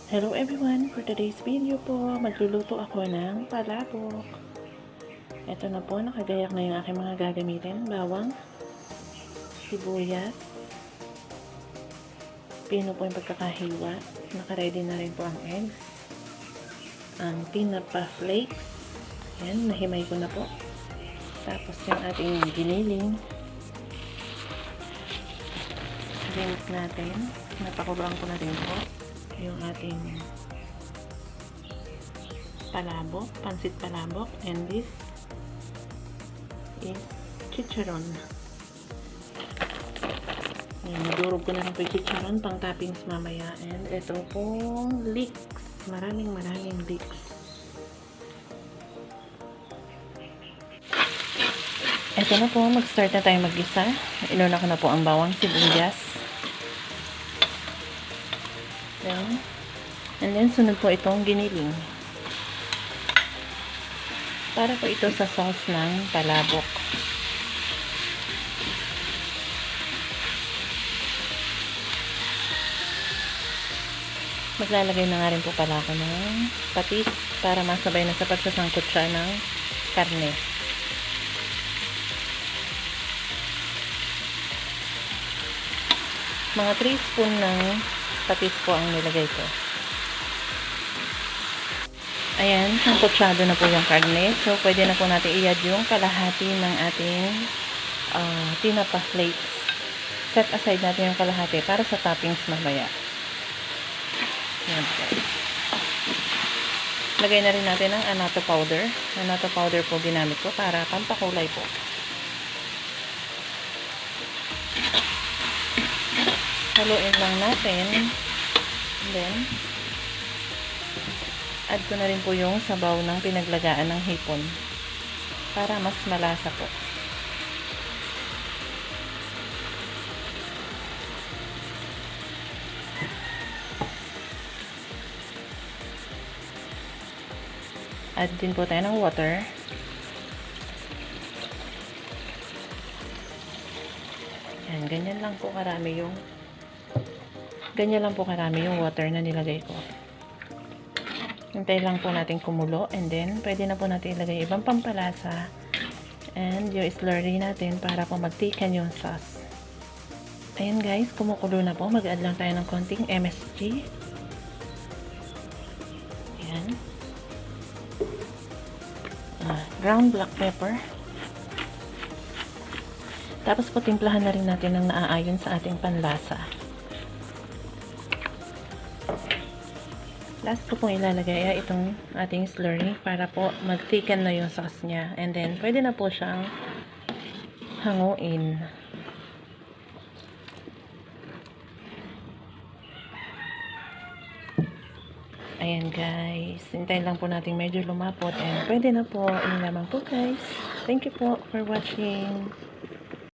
Hello everyone! For today's video po, magluluto ako ng palabok. Ito na po, nakagayak na yung aking mga gagamitin. Bawang, sibuyas, pino po yung pagkakahiwa. Nakaready na rin po ang eggs. Ang tinapa flakes. Yan, nahimay ko na po. Tapos yung ating giniling. Rinse natin. Napakuloan ko na rin po yung ating palabok, pansit palabok, and this is chicharon. Nadurog ko na rin po yung chicharon pang toppings mamaya, and ito pong leeks, maraming leeks. Ito na po, mag-start na tayo mag-isa. Inuna ko na po ang bawang, sibuyas. And then, sunod po itong giniling. Para po ito sa sauce ng palabok. Maglalagay na nga rin po pala ako ng patis para masabay na sa pagsasangkot siya ng karne. Mga 3 spoon ng patis po ang nilagay ko. Ayan, sangkotsyado na po yung karne. So, pwede na po natin i-add yung kalahati ng ating tinapa flakes. Set aside natin yung kalahati para sa toppings mamaya. Ayan po. Lagay na rin natin ang annatto powder. Annatto powder po ginamit ko para pampakulay po. Haluin lang natin. And then, add ko na rin po yung sabaw ng pinaglagaan ng hipon para mas malasa po. Add din po tayo ng water. Yan, ganyan lang po karami yung water na nilagay ko. Hintay lang po natin kumulo, and then pwede na po natin ilagay ibang pampalasa and yung slurry natin para po magtikan yung sauce. Ayan guys, kumukulo na po. Mag-add lang tayo ng konting MSG. Ayan. Ground black pepper. Tapos po timplahan na rin natin ng naaayon sa ating panlasa. Last ko pong ilalagay ay itong ating slurry para po mag-thicken na yung sauce niya. And then, pwede na po siyang hanguin. Ayan guys. Hintayin lang po natin medyo lumapot. And pwede na po. Yun lamang po guys. Thank you po for watching.